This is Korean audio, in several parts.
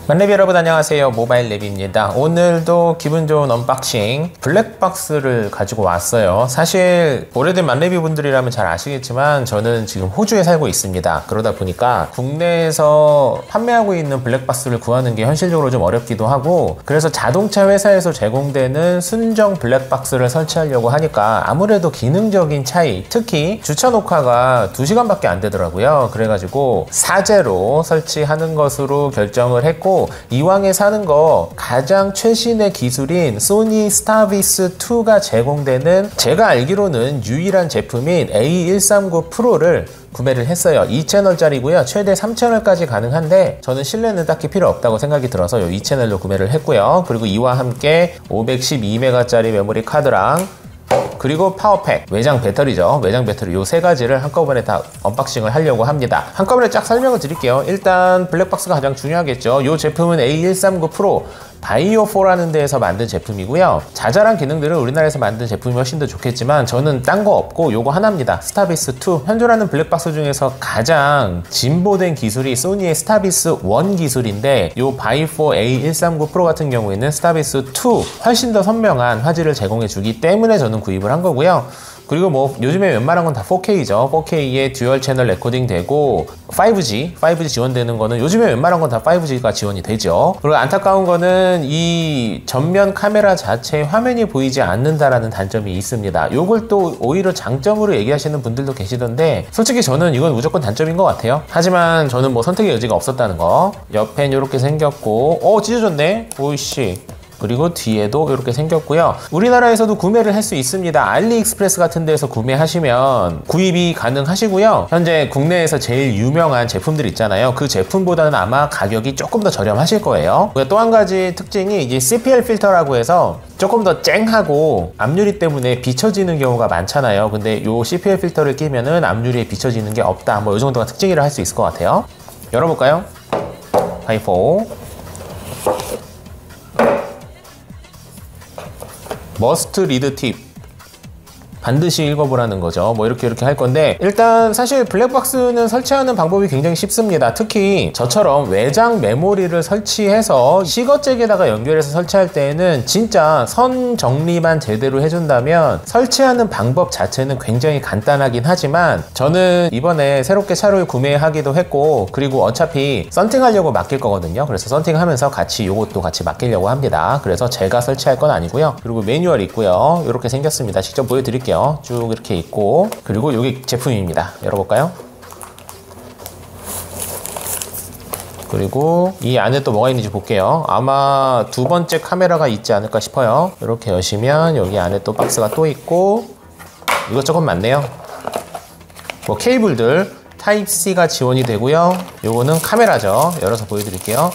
만렙 여러분 안녕하세요. 모바일랩입니다. 오늘도 기분 좋은 언박싱 블랙박스를 가지고 왔어요. 사실 오래된 만렙이 분들이라면 잘 아시겠지만 저는 지금 호주에 살고 있습니다. 그러다 보니까 국내에서 판매하고 있는 블랙박스를 구하는 게 현실적으로 좀 어렵기도 하고, 그래서 자동차 회사에서 제공되는 순정 블랙박스를 설치하려고 하니까 아무래도 기능적인 차이, 특히 주차 녹화가 2시간밖에 안 되더라고요. 그래가지고 사제로 설치하는 것으로 결정을 했고, 이왕에 사는 거 가장 최신의 기술인 소니 스타비스2가 제공되는, 제가 알기로는 유일한 제품인 A139 프로를 구매를 했어요. 2채널짜리고요. 최대 3채널까지 가능한데 저는 실내는 딱히 필요 없다고 생각이 들어서 이 2채널로 구매를 했고요. 그리고 이와 함께 512메가짜리 메모리 카드랑 그리고 파워팩, 외장 배터리죠. 외장 배터리 요 세 가지를 한꺼번에 다 언박싱을 하려고 합니다. 한꺼번에 쫙 설명을 드릴게요. 일단 블랙박스가 가장 중요하겠죠. 요 제품은 A139 프로 바이오4라는 데에서 만든 제품이고요. 자잘한 기능들은 우리나라에서 만든 제품이 훨씬 더 좋겠지만 저는 딴 거 없고 요거 하나입니다. 스타비스2. 현존하는 블랙박스 중에서 가장 진보된 기술이 소니의 스타비스1 기술인데, 요 바이오4 A139 프로 같은 경우에는 스타비스2 훨씬 더 선명한 화질을 제공해 주기 때문에 저는 구입을 한 거고요. 그리고 뭐 요즘에 웬만한 건 다 4K죠. 4K에 듀얼 채널 레코딩 되고 5G 지원되는 거는 요즘에 웬만한 건 다 5G가 지원이 되죠. 그리고 안타까운 거는 이 전면 카메라 자체의 화면이 보이지 않는다라는 단점이 있습니다. 요걸 또 오히려 장점으로 얘기하시는 분들도 계시던데, 솔직히 저는 이건 무조건 단점인 것 같아요. 하지만 저는 뭐 선택의 여지가 없었다는 거. 옆엔 이렇게 생겼고, 찢어졌네. 오이씨. 그리고 뒤에도 이렇게 생겼고요. 우리나라에서도 구매를 할 수 있습니다. 알리익스프레스 같은 데서 구매하시면 구입이 가능하시고요. 현재 국내에서 제일 유명한 제품들 있잖아요. 그 제품보다는 아마 가격이 조금 더 저렴하실 거예요. 또 한 가지 특징이 이제 CPL 필터라고 해서 조금 더 쨍하고 앞유리 때문에 비춰지는 경우가 많잖아요. 근데 요 CPL 필터를 끼면은 앞유리에 비춰지는 게 없다. 뭐 이 정도가 특징이라 할 수 있을 것 같아요. 열어볼까요? 바이오4 머스트 리드 팁, 반드시 읽어보라는 거죠. 뭐 이렇게 할 건데, 일단 사실 블랙박스는 설치하는 방법이 굉장히 쉽습니다. 특히 저처럼 외장 메모리를 설치해서 시거잭에다가 연결해서 설치할 때에는 진짜 선 정리만 제대로 해준다면 설치하는 방법 자체는 굉장히 간단하긴 하지만, 저는 이번에 새롭게 차를 구매하기도 했고, 그리고 어차피 썬팅하려고 맡길 거거든요. 그래서 썬팅하면서 같이 요것도 같이 맡기려고 합니다. 그래서 제가 설치할 건 아니고요. 그리고 매뉴얼 있고요. 이렇게 생겼습니다. 직접 보여드릴게요. 쭉 이렇게 있고, 그리고 여기 제품입니다. 열어볼까요? 그리고 이 안에 또 뭐가 있는지 볼게요. 아마 두 번째 카메라가 있지 않을까 싶어요. 이렇게 여시면 여기 안에 또 박스가 또 있고, 이것저것 많네요. 뭐 케이블들 타입C가 지원이 되고요. 요거는 카메라죠. 열어서 보여드릴게요.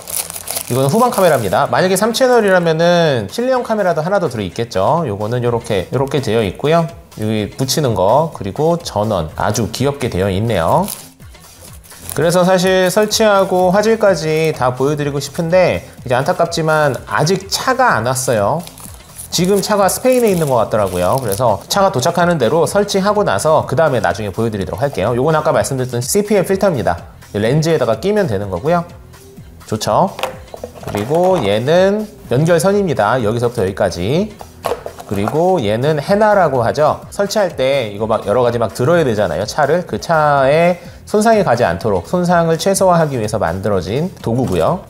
이거는 후방 카메라입니다. 만약에 3채널이라면은 실내용 카메라도 하나 더 들어있겠죠. 요거는 요렇게 되어 있고요. 여기 붙이는 거, 그리고 전원 아주 귀엽게 되어 있네요. 그래서 사실 설치하고 화질까지 다 보여드리고 싶은데, 이제 안타깝지만 아직 차가 안 왔어요. 지금 차가 스페인에 있는 것 같더라고요. 그래서 차가 도착하는 대로 설치하고 나서 그 다음에 나중에 보여드리도록 할게요. 요건 아까 말씀드렸던 CPL 필터입니다. 렌즈에다가 끼면 되는 거고요. 좋죠. 그리고 얘는 연결선입니다. 여기서부터 여기까지. 그리고 얘는 헤나라고 하죠. 설치할 때 이거 막 여러 가지 막 들어야 되잖아요. 차를. 그 차에 손상이 가지 않도록 손상을 최소화하기 위해서 만들어진 도구고요.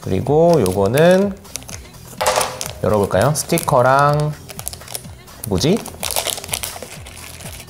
그리고 요거는 열어볼까요? 스티커랑 뭐지?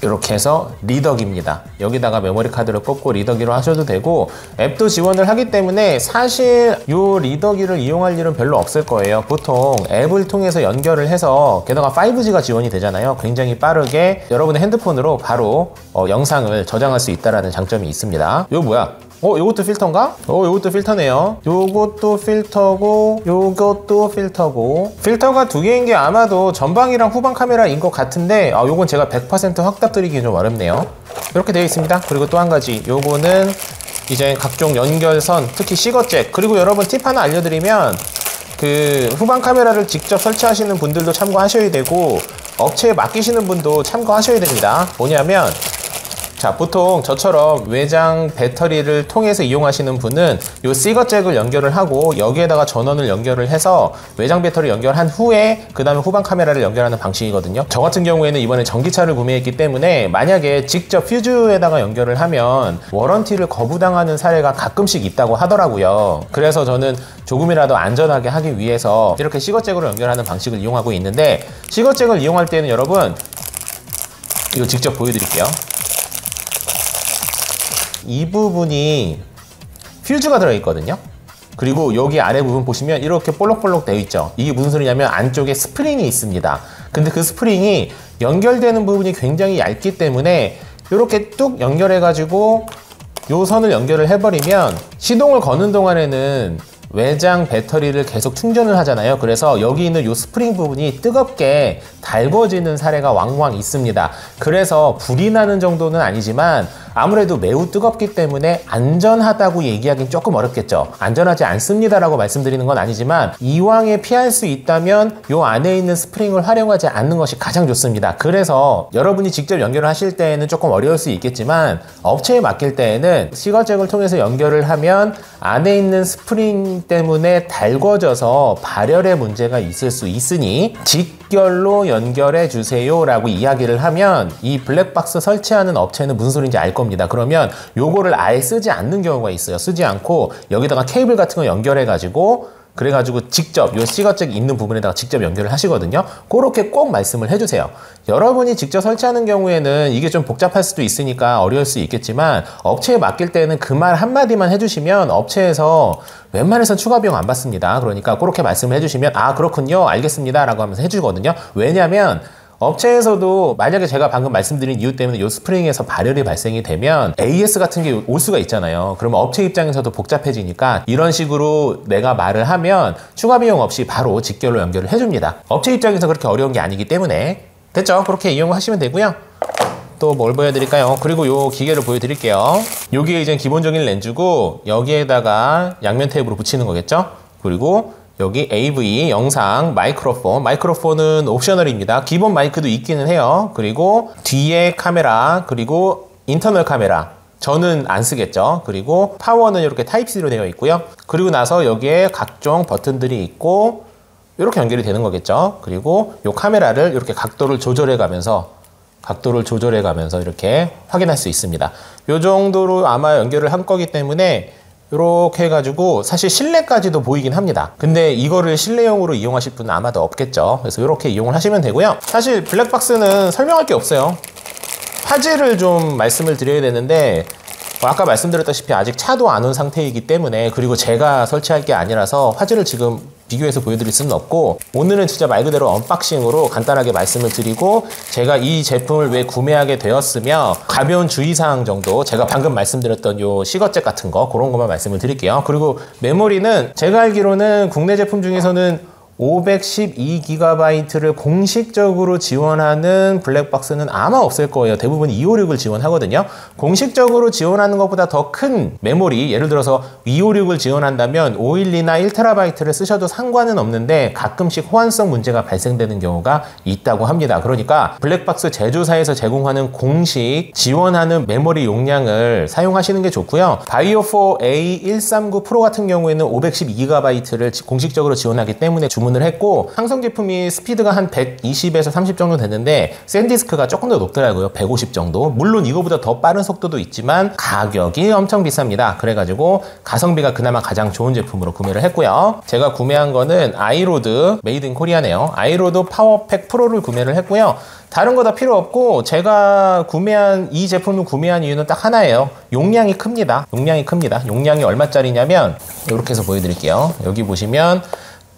이렇게 해서 리더기입니다. 여기다가 메모리 카드를 꽂고 리더기로 하셔도 되고, 앱도 지원을 하기 때문에 사실 이 리더기를 이용할 일은 별로 없을 거예요. 보통 앱을 통해서 연결을 해서, 게다가 5G가 지원이 되잖아요. 굉장히 빠르게 여러분의 핸드폰으로 바로 영상을 저장할 수 있다는 장점이 있습니다. 이거 뭐야? 요것도 필터인가? 요것도 필터네요. 요것도 필터고, 요것도 필터고. 필터가 두 개인 게 아마도 전방이랑 후방 카메라인 것 같은데, 요건 제가 100% 확답드리기 좀 어렵네요. 이렇게 되어 있습니다. 그리고 또 한 가지, 요거는 이제 각종 연결선, 특히 시거잭. 그리고 여러분 팁 하나 알려드리면, 그 후방 카메라를 직접 설치하시는 분들도 참고하셔야 되고, 업체에 맡기시는 분도 참고하셔야 됩니다. 뭐냐면 자, 보통 저처럼 외장 배터리를 통해서 이용하시는 분은 이 시거잭을 연결을 하고 여기에다가 전원을 연결을 해서 외장 배터리 연결한 후에 그 다음에 후방 카메라를 연결하는 방식이거든요. 저 같은 경우에는 이번에 전기차를 구매했기 때문에 만약에 직접 퓨즈에다가 연결을 하면 워런티를 거부당하는 사례가 가끔씩 있다고 하더라고요. 그래서 저는 조금이라도 안전하게 하기 위해서 이렇게 시거잭으로 연결하는 방식을 이용하고 있는데, 시거잭을 이용할 때는 여러분 이거 직접 보여드릴게요. 이 부분이 퓨즈가 들어있거든요. 그리고 여기 아래 부분 보시면 이렇게 볼록볼록 되어 있죠. 이게 무슨 소리냐면 안쪽에 스프링이 있습니다. 근데 그 스프링이 연결되는 부분이 굉장히 얇기 때문에 이렇게 뚝 연결해 가지고 요 선을 연결을 해버리면 시동을 거는 동안에는 외장 배터리를 계속 충전을 하잖아요. 그래서 여기 있는 이 스프링 부분이 뜨겁게 달궈지는 사례가 왕왕 있습니다. 그래서 불이 나는 정도는 아니지만 아무래도 매우 뜨겁기 때문에 안전하다고 얘기하기는 조금 어렵겠죠. 안전하지 않습니다라고 말씀드리는 건 아니지만 이왕에 피할 수 있다면 이 안에 있는 스프링을 활용하지 않는 것이 가장 좋습니다. 그래서 여러분이 직접 연결을 하실 때에는 조금 어려울 수 있겠지만 업체에 맡길 때에는 시거잭을 통해서 연결을 하면 안에 있는 스프링 때문에 달궈져서 발열의 문제가 있을 수 있으니 직결로 연결해 주세요 라고 이야기를 하면 이 블랙박스 설치하는 업체는 무슨 소리인지 알 겁니다. 그러면 요거를 아예 쓰지 않는 경우가 있어요. 쓰지 않고 여기다가 케이블 같은 거 연결해 가지고 그래가지고 직접 요 시거잭 있는 부분에다가 직접 연결을 하시거든요. 그렇게 꼭 말씀을 해주세요. 여러분이 직접 설치하는 경우에는 이게 좀 복잡할 수도 있으니까 어려울 수 있겠지만 업체에 맡길 때는 그 말 한마디만 해주시면 업체에서 웬만해선 추가 비용 안 받습니다. 그러니까 그렇게 말씀을 해주시면 아 그렇군요 알겠습니다 라고 하면서 해주거든요. 왜냐면 업체에서도 만약에 제가 방금 말씀드린 이유 때문에 이 스프링에서 발열이 발생이 되면 AS 같은 게 올 수가 있잖아요. 그러면 업체 입장에서도 복잡해지니까 이런 식으로 내가 말을 하면 추가 비용 없이 바로 직결로 연결을 해줍니다. 업체 입장에서 그렇게 어려운 게 아니기 때문에 됐죠? 그렇게 이용하시면 되고요. 또 뭘 보여드릴까요? 그리고 요 기계를 보여드릴게요. 요게 이제 기본적인 렌즈고 여기에다가 양면 테이프로 붙이는 거겠죠? 그리고 여기 AV, 영상, 마이크로폰은 옵셔널입니다. 기본 마이크도 있기는 해요. 그리고 뒤에 카메라, 그리고 인터널 카메라. 저는 안 쓰겠죠. 그리고 파워는 이렇게 타입C로 되어 있고요. 그리고 나서 여기에 각종 버튼들이 있고 이렇게 연결이 되는 거겠죠. 그리고 이 카메라를 이렇게 각도를 조절해 가면서 이렇게 확인할 수 있습니다. 이 정도로 아마 연결을 한 거기 때문에 이렇게 해가지고 사실 실내까지도 보이긴 합니다. 근데 이거를 실내용으로 이용하실 분은 아마도 없겠죠. 그래서 이렇게 이용을 하시면 되고요. 사실 블랙박스는 설명할 게 없어요. 화질을 좀 말씀을 드려야 되는데 아까 말씀드렸다시피 아직 차도 안 온 상태이기 때문에, 그리고 제가 설치할 게 아니라서 화질을 지금 비교해서 보여드릴 수는 없고, 오늘은 진짜 말 그대로 언박싱으로 간단하게 말씀을 드리고 제가 이 제품을 왜 구매하게 되었으며 가벼운 주의사항 정도, 제가 방금 말씀드렸던 요 시거잭 같은 거 그런 것만 말씀을 드릴게요. 그리고 메모리는 제가 알기로는 국내 제품 중에서는 512GB를 공식적으로 지원하는 블랙박스는 아마 없을 거예요. 대부분 256을 지원하거든요. 공식적으로 지원하는 것보다 더 큰 메모리, 예를 들어서 256을 지원한다면 512나 1TB를 쓰셔도 상관은 없는데 가끔씩 호환성 문제가 발생되는 경우가 있다고 합니다. 그러니까 블랙박스 제조사에서 제공하는 공식 지원하는 메모리 용량을 사용하시는 게 좋고요. 바이오4 A139 프로 같은 경우에는 512GB를 공식적으로 지원하기 때문에 주문을 했고, 상성 제품이 스피드가 한 120에서 30 정도 됐는데 샌디스크가 조금 더 높더라고요. 150 정도. 물론 이거보다 더 빠른 속도도 있지만 가격이 엄청 비쌉니다. 그래가지고 가성비가 그나마 가장 좋은 제품으로 구매를 했고요. 제가 구매한 거는 아이로드, 메이드 인 코리아네요. 아이로드 파워팩 프로를 구매를 했고요. 다른 거 다 필요 없고 제가 구매한 이 제품을 구매한 이유는 딱 하나예요. 용량이 큽니다. 용량이 얼마짜리냐면 이렇게 해서 보여드릴게요. 여기 보시면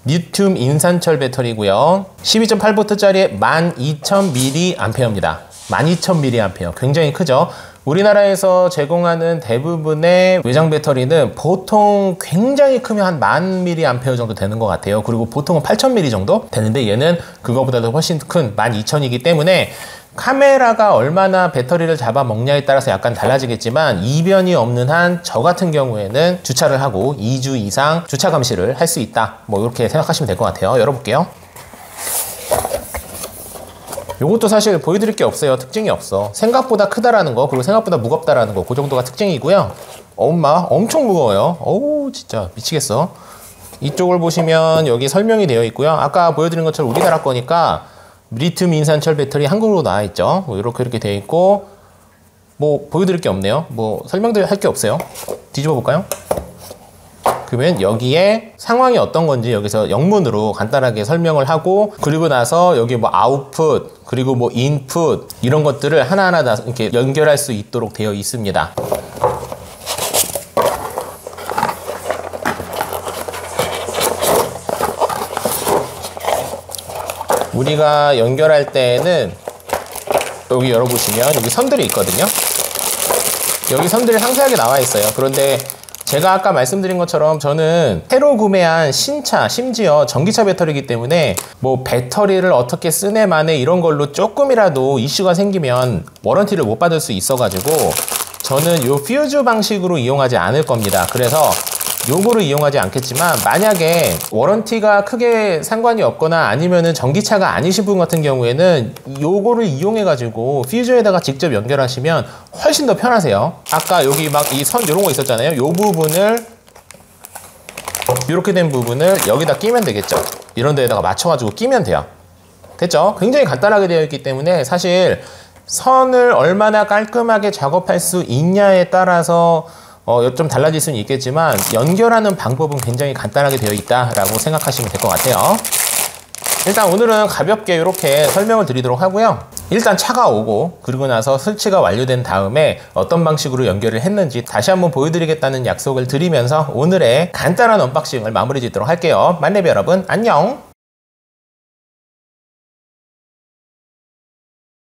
리튬 인산철 배터리고요. 12.8V짜리 12,000mAh입니다. 12,000mAh. 굉장히 크죠? 우리나라에서 제공하는 대부분의 외장 배터리는 보통 굉장히 크면 한 10,000mAh 정도 되는 것 같아요. 그리고 보통은 8,000mAh 정도 되는데 얘는 그거보다도 훨씬 큰 12,000이기 때문에 카메라가 얼마나 배터리를 잡아먹냐에 따라서 약간 달라지겠지만 이변이 없는 한 저 같은 경우에는 주차를 하고 2주 이상 주차 감시를 할 수 있다. 뭐 이렇게 생각하시면 될 것 같아요. 열어볼게요. 요것도 사실 보여드릴 게 없어요. 특징이 없어. 생각보다 크다라는 거, 그리고 생각보다 무겁다라는 거, 그 정도가 특징이고요. 엄마 엄청 무거워요. 어우 진짜 미치겠어. 이쪽을 보시면 여기 설명이 되어 있고요. 아까 보여드린 것처럼 우리나라 거니까 리튬 인산철 배터리 한국으로 나와 있죠. 뭐 이렇게 되어 있고, 뭐 보여드릴 게 없네요. 뭐 설명드릴 할 게 없어요. 뒤집어 볼까요? 그러면 여기에 상황이 어떤 건지 여기서 영문으로 간단하게 설명을 하고, 그리고 나서 여기 뭐 아웃풋, 그리고 뭐 인풋, 이런 것들을 하나하나 다 이렇게 연결할 수 있도록 되어 있습니다. 우리가 연결할 때는 여기 열어보시면 여기 선들이 있거든요. 여기 선들이 상세하게 나와 있어요. 그런데 제가 아까 말씀드린 것처럼 저는 새로 구매한 신차, 심지어 전기차 배터리이기 때문에 뭐 배터리를 어떻게 쓰네 마네 이런 걸로 조금이라도 이슈가 생기면 워런티를 못 받을 수 있어가지고 저는 요 퓨즈 방식으로 이용하지 않을 겁니다. 그래서 요거를 이용하지 않겠지만, 만약에 워런티가 크게 상관이 없거나 아니면은 전기차가 아니신 분 같은 경우에는 요거를 이용해 가지고 퓨즈에다가 직접 연결하시면 훨씬 더 편하세요. 아까 여기 막 이 선 요런 거 있었잖아요. 요 부분을 이렇게 된 부분을 여기다 끼면 되겠죠. 이런 데에다가 맞춰 가지고 끼면 돼요. 됐죠? 굉장히 간단하게 되어 있기 때문에 사실 선을 얼마나 깔끔하게 작업할 수 있냐에 따라서 좀 달라질 수는 있겠지만 연결하는 방법은 굉장히 간단하게 되어 있다라고 생각하시면 될 것 같아요. 일단 오늘은 가볍게 이렇게 설명을 드리도록 하고요. 일단 차가 오고 그리고 나서 설치가 완료된 다음에 어떤 방식으로 연결을 했는지 다시 한번 보여드리겠다는 약속을 드리면서 오늘의 간단한 언박싱을 마무리 짓도록 할게요. 만렙 여러분 안녕.